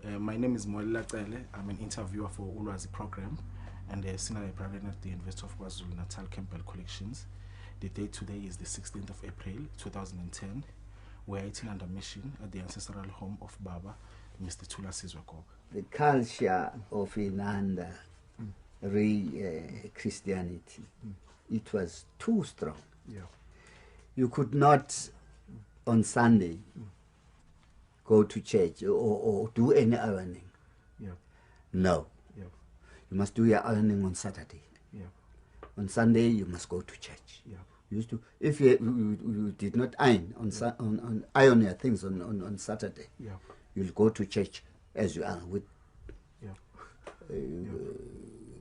My name is Molila Tsele. I'm an interviewer for Ulwazi program and a senior librarian at the University of KwaZulu-Natal Campbell Collections. The date today is the 16th of April 2010. We're eating under mission at the ancestral home of Baba, Mr. Thulasizwe Goba. The culture of Inanda, Christianity, it was too strong. Yeah. You could not on Sunday go to church or do any ironing. Yeah. No. Yeah. You must do your ironing on Saturday. Yeah. On Sunday you must go to church. Yeah. You used to, if you did not iron on iron your things on Saturday, Yeah. you'll go to church as you are with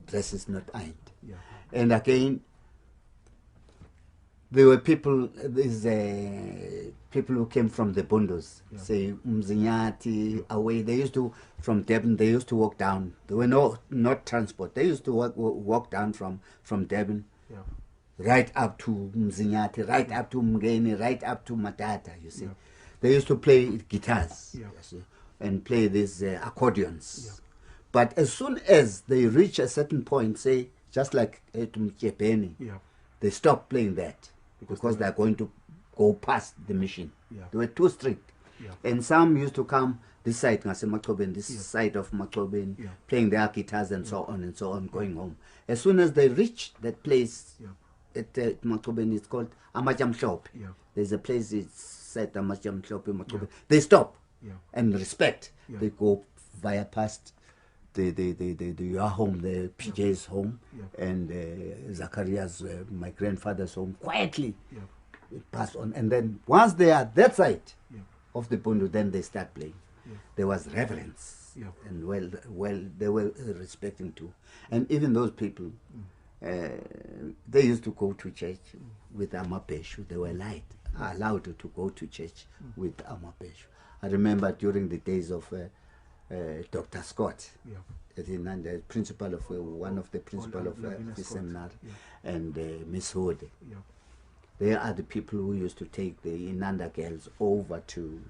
dresses not ironed. Yeah. And again, there were people, people who came from the Bundos, say Mzinyati, away. They used to, from Devon, they used to walk down. There were not transport. They used to walk down from Devon, right up to Mzinyati, right up to Mgeni, right up to Matata, you see. They used to play guitars and play these accordions. But as soon as they reach a certain point, say, just like Mchepeni, they stop playing that because they're going to go past the mission. They were too strict. And some used to come this side, this side of Makoben, playing their guitars and so on, going home. As soon as they reach that place at Makoben, it's called Amajam Shop. There's a place, it's said Amajam Shop in Makoben. They stop and respect. They go via past your home, the PJ's home, and Zachariah's, my grandfather's home, quietly pass on. And then once they are that side of the Bundu, then they start playing. There was reverence, and well, they were respecting too. And even those people, they used to go to church with Amapeshu. They were allowed to go to church with Amapeshu. I remember during the days of Dr. Scott, the principal of one of the principal of the seminar, and Miss Hode. They are the people who used to take the Inanda girls over to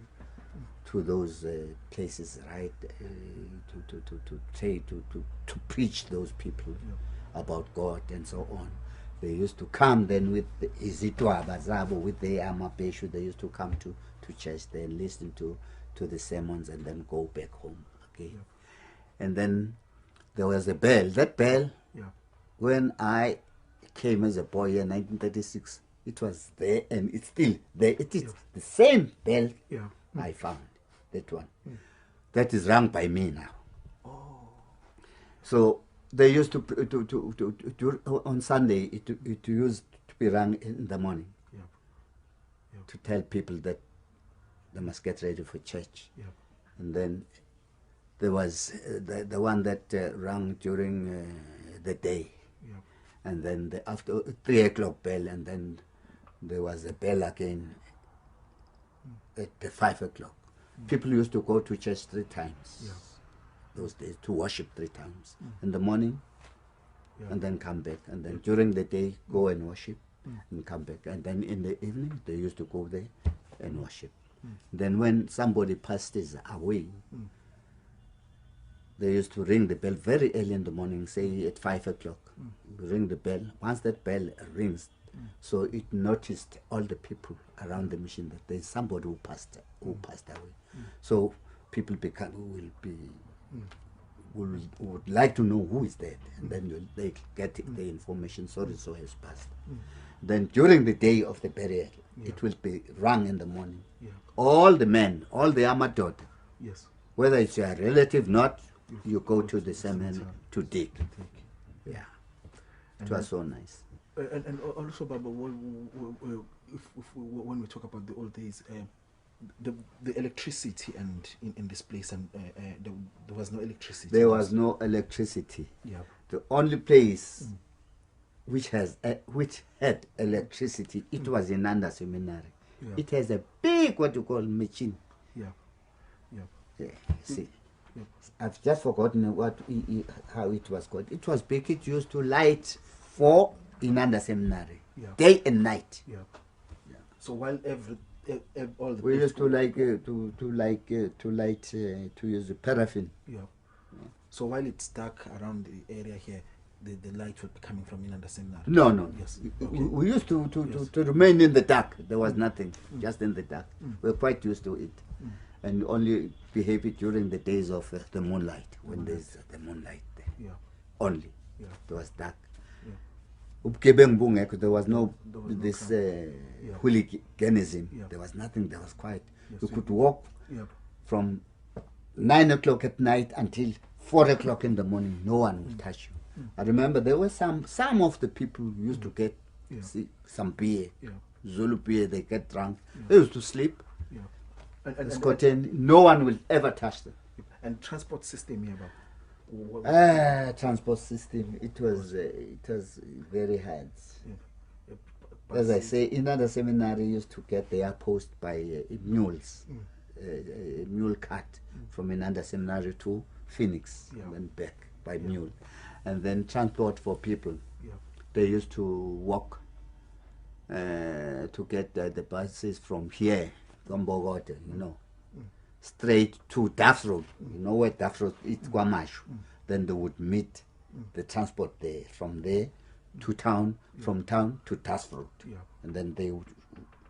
those places, right? To preach those people about God and so on. They used to come then with Izitwa Bazabo, with the Amapeshu. They used to come to church, then listen to the sermons and then go back home. Okay. And then there was a bell. That bell, when I came as a boy in 1936, it was there and it's still there. It is the same bell I found, that one. That is rung by me now. So they used to on Sunday, it used to be rung in the morning to tell people that they must get ready for church. And then there was the one that rang during the day. And then after 3 o'clock bell, and then there was a bell again at 5 o'clock. People used to go to church 3 times those days, to worship 3 times. In the morning, and then come back. And then during the day, go and worship and come back. And then in the evening, they used to go there and worship. Then when somebody passes away, they used to ring the bell very early in the morning, say at 5 o'clock. Ring the bell. Once that bell rings, so it noticed all the people around the mission that there's somebody who passed away. So people would like to know who is dead, and then they get the information. So has passed. Then during the day of the burial, it will be rung in the morning. All the men, all the Amadot, whether it's your relative not, you go to the cemetery to dig. It was so nice. And also, Baba, when we talk about the old days, the electricity and in this place, and there was no electricity. There was no electricity. The only place which had electricity, it was in Nanda Seminary. It has a big, what you call, machine. See, I've just forgotten how it was called. It was big. It used to light for Inanda Seminary, day and night. So while all the We best used to use the paraffin. Yeah. So while it's dark around the area here, the light would be coming from Inanda Seminary. No. Yes. We used to Yes. remain in the dark. There was nothing, just in the dark. We're quite used to it, and only behave it during the days of the moonlight, when there's the moonlight there. Yeah. Only. Yeah. It was dark. Yeah. There was no this hooliganism. Yeah. There was nothing. There was quiet. Yes, You yeah. could walk Yeah. from 9 o'clock at night until 4 o'clock in the morning. No one will touch you. I remember there were some of the people used to get some beer, Yeah. Zulu beer. They get drunk. They used to sleep. Yeah. No one will ever touch them. And transport system here, Baba. Transport system. It was very hard. Yeah. As I say, in other seminary used to get their post by mules, a mule cart from another seminary to Phoenix and back by mule, and then transport for people. Yeah. They used to walk to get the buses from here, from Bogota, straight to Duff Road. You know where Duff Road is, Kwamashu. Then they would meet the transport there, from there to town, from town to Duff Road. Yeah. And then they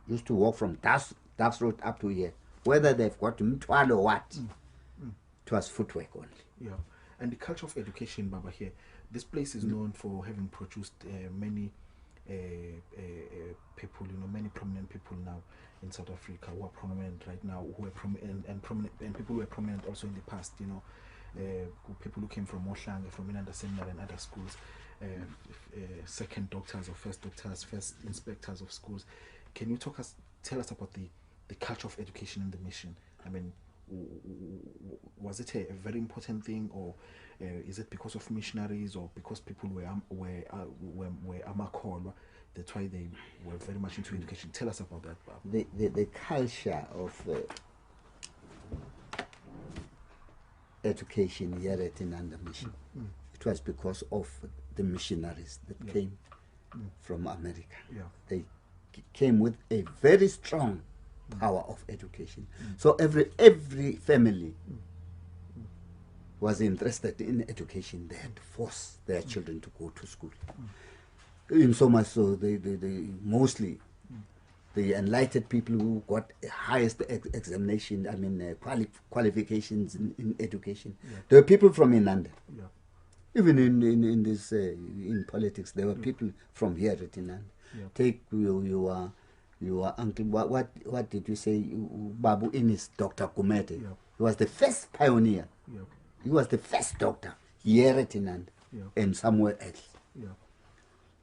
used to walk from Duff Road up to here. Whether they've got Mtwalo or what, it was footwork only. Yeah. And the culture of education, Baba, here, this place is known for having produced many people, many prominent people now in South Africa who are prominent right now, who are prominent and people who were prominent also in the past, people who came from Moshlange, from Inanda Seminary and other schools, second doctors or first doctors, first inspectors of schools. Can you tell us about the culture of education in the mission? I mean, was it a very important thing, or is it because of missionaries, or because people were amakholwa? That's why they were very much into education. Tell us about that, Bob. The culture of education here at Inanda Mission, it was because of the missionaries that came from America. Yeah. They came with a very strong power of education. So every family was interested in education. They had to force their children to go to school. In so much so, they mostly the enlightened people who got the highest examination, qualifications in education. There were people from Inanda. Yeah. Even in this in politics, there were people from here at Inanda. Yeah. Take your uncle. What did you say? Babu Inis, Dr. Kumete. Yeah. He was the first pioneer. Yeah. He was the first doctor here at Inanda and somewhere else. Yeah.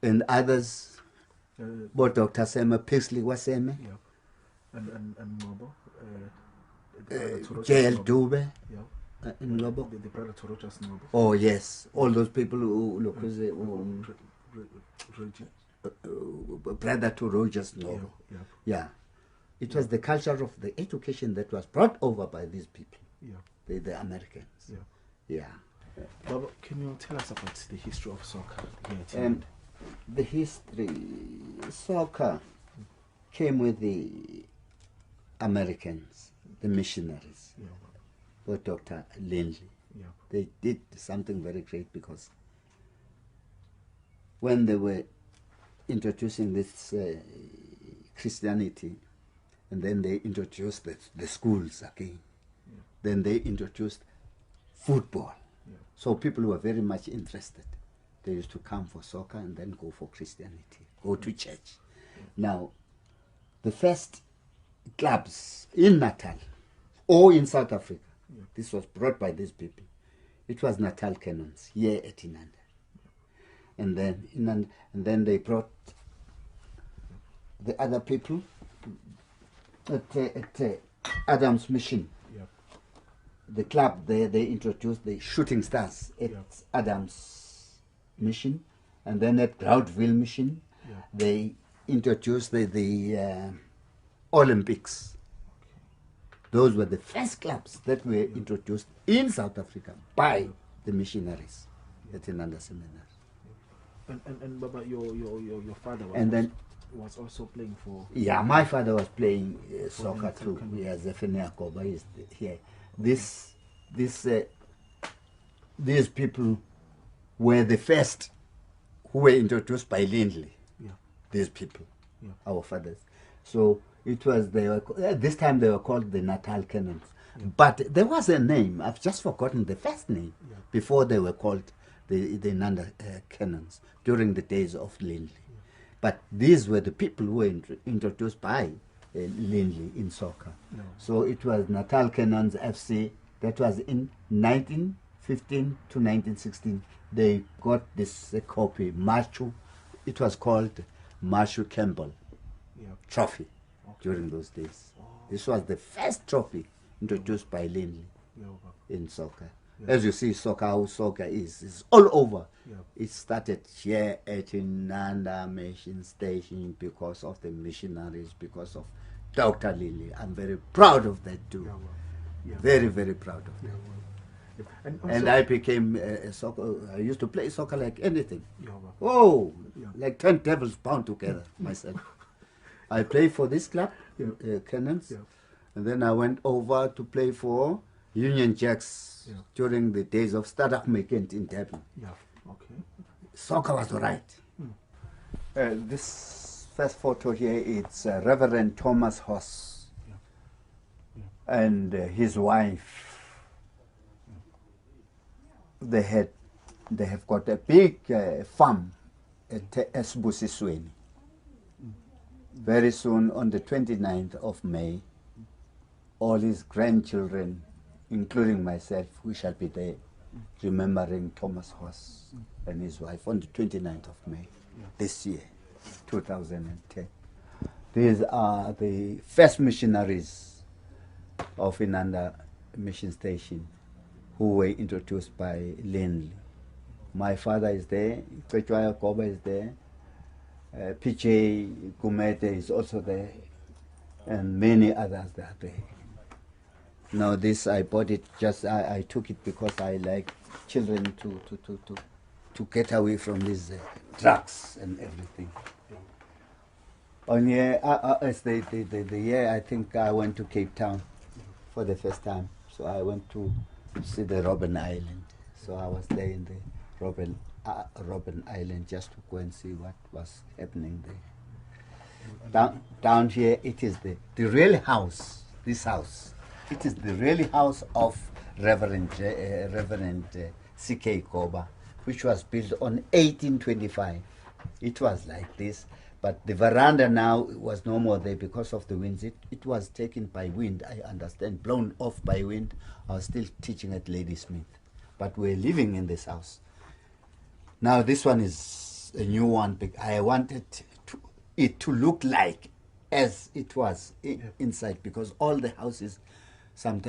And others, but Dr. Sema Pixley was Sema. Yeah. And Ngobo, J.L. Dube. Yeah. In Ngobo. The brother to Rogers Ngobo. Oh yes, all those people who look brother to Rogers Ngobo. Yeah. It was the culture of the education that was brought over by these people. Yeah. The Americans. Yeah. Baba, can you tell us about the history of soccer here at the history, soccer came with the Americans, the missionaries, with Dr. Lindley. Yeah. They did something very great, because when they were introducing this Christianity, and then they introduced the schools again, then they introduced football. So people were very much interested. They used to come for soccer and then go for Christianity, go to church. Now, the first clubs in Natal or in South Africa, this was brought by these people. It was Natal Cannons here at Inanda. And then they brought the other people at Adam's Mission. The club there, they introduced the Shooting Stars at Adam's Mission, and then at Groundville Mission, they introduced the Olympics. Those were the first clubs that were introduced in South Africa by the missionaries at Inanda Seminary. And Baba, your father was also playing for... Yeah, my father was playing soccer too. Yes, Thulasizwe Goba is here. These people were the first who were introduced by Lindley. Yeah. These people, Yeah. our fathers. So it was this time they were called the Natal Cannons. Yeah. But there was a name. I've just forgotten the first name. Yeah. Before they were called the Nanda Cannons during the days of Lindley. Yeah. But these were the people who were introduced by Lindley in soccer. No. So it was Natal Cannons FC. That was in 1915 to 1916. They got this copy, Machu. It was called Machu Campbell Trophy during those days. Oh. This was the first trophy introduced by Lindley in soccer. Yeah. As you see, how soccer is all over. Yeah. It started here at Nanda Mission Station because of the missionaries, because of Dr. Lindley. I'm very proud of that too. Yeah. Very, very proud of that. Yeah. And I became a soccer. I used to play soccer like anything. Like 10 devils bound together myself. I played for this club, Cannons, and then I went over to play for Union Jacks during the days of Stadak Mekent in Durban. Yeah. Okay. Soccer was all right. This first photo here, it's Reverend Thomas Hoss and his wife. They have got a big farm at Esbusisweni. Very soon, on the 29th of May, all his grandchildren, including myself, we shall be there remembering Thomas Hoss and his wife on the 29th of May this year, 2010. These are the first missionaries of Inanda Mission Station who were introduced by Lindley. My father is there, Thulasizwe Goba is there, PJ Gumete is also there, and many others that are there. Now this, I bought it just, I took it because I like children to get away from these drugs and everything. On here, as the year I think I went to Cape Town for the first time. So I went to see the Robben Island. So I was there in the Robben Island just to go and see what was happening there. Down here, it is the real house, this house. It is the real house of Reverend C.K. Goba, which was built on 1825. It was like this, but the veranda now was no more there because of the winds. It was taken by wind, I understand, blown off by wind. I was still teaching at Ladysmith, but we're living in this house. Now this one is a new one. I wanted it to look like as it was inside, because all the houses in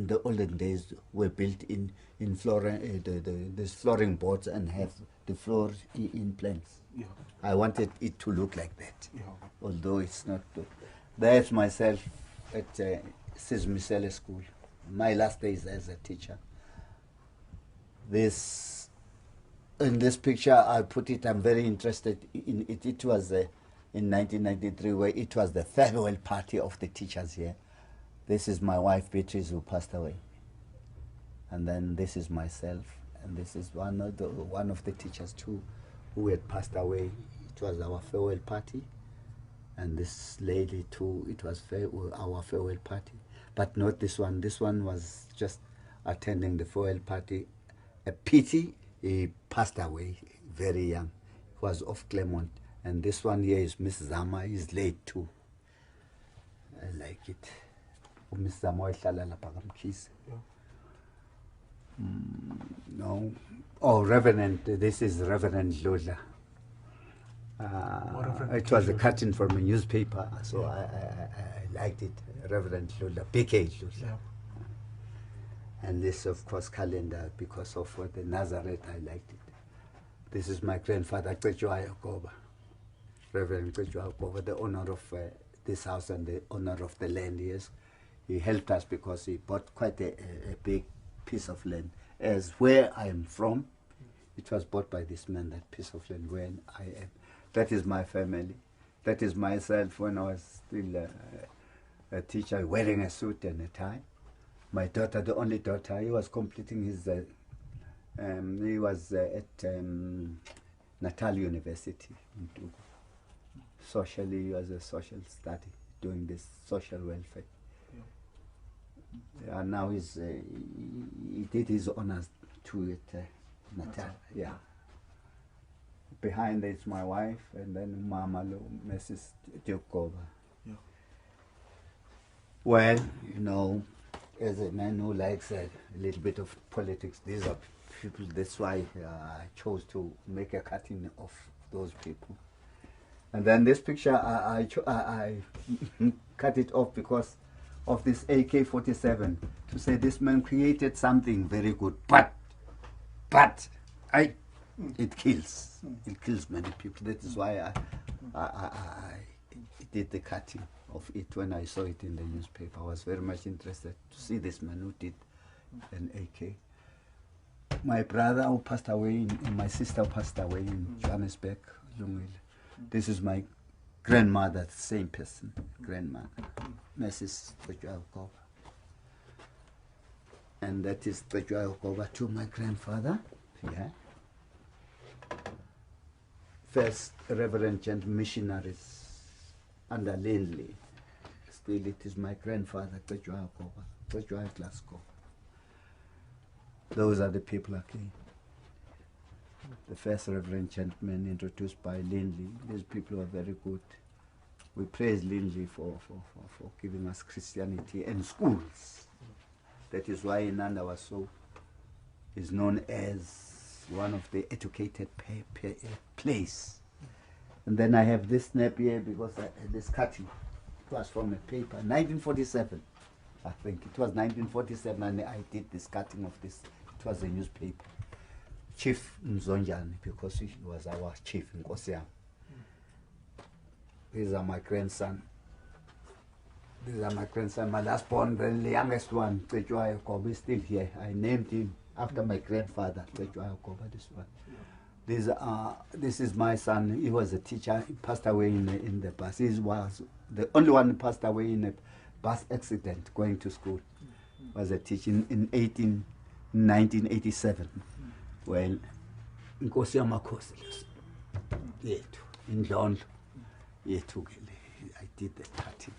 the olden days were built in these flooring boards and have the floor in planks. Yeah. I wanted it to look like that, although it's not. There's myself at Sizmisele School. My last days as a teacher. In this picture, I put it, I'm very interested in it. It was in 1993, where it was the farewell party of the teachers here. This is my wife, Beatrice, who passed away. And then this is myself, and this is one of the teachers too, who had passed away. It was our farewell party. And this lady too, it was our farewell party. But not this one. This one was just attending the farewell party. A pity, he passed away very young. He was of Claremont. And this one here is Miss Zama. He's late too. I like it. Miss Zama no. Oh, Reverend. This is Reverend Lola. It was a cutting from a newspaper, so I liked it. Reverend Lola, PK Lola. Yeah. And this, of course, calendar, because of the Nazareth, I liked it. This is my grandfather, Thulasizwe Goba, Reverend Thulasizwe Goba, the owner of this house and the owner of the land. Yes, he helped us because he bought quite a big piece of land. As where I am from, it was bought by this man, that piece of land where I am. That is my family. That is myself when I was still a teacher, wearing a suit and a tie. My daughter, the only daughter, he was completing his, he was at Natal University in Togo. Socially, he was a social study, doing this social welfare. And now he's, he did his honors too at Natal, yeah. Behind it's my wife, and then Mama, Mrs. Goba. Yeah. Well, you know, as a man who likes a little bit of politics, these are people, that's why I chose to make a cutting of those people. And then this picture, I cut it off because of this AK-47, to say this man created something very good, but it kills. It kills many people. That is why I did the cutting of it when I saw it in the newspaper. I was very much interested to see this man who did an AK. My brother who passed away, and my sister who passed away in Johannesburg, this is my grandmother, the same person, grandmother, Mrs. Thulasizwe Goba. And that is Thulasizwe Goba to my grandfather. Yeah. First Reverend and missionaries under Lindley. Still it is my grandfather, Thulasizwe Goba, Thulasizwe Goba. Those are the people again. The first Reverend gentleman introduced by Lindley. These people are very good. We praise Lindley for giving us Christianity and schools. That is why Inanda Waso is known as one of the educated place. And then I have this snap here because this cutting, it was from a paper, 1947. I think it was 1947, and I did this cutting of this. It was a newspaper. Chief Mzonjani, because he was our chief in Kosiam. These are my grandson. These are my grandson. My last born, the youngest one, Thulasizwe Goba, is still here. I named him after my grandfather, Thulasizwe Goba, this one. This is my son. He was a teacher. He passed away in the bus. He was the only one who passed away in a bus accident going to school. Was a teacher in 1987. Well, in Kosiam yethu, in Ndlondlo, yethu, I did the cutting.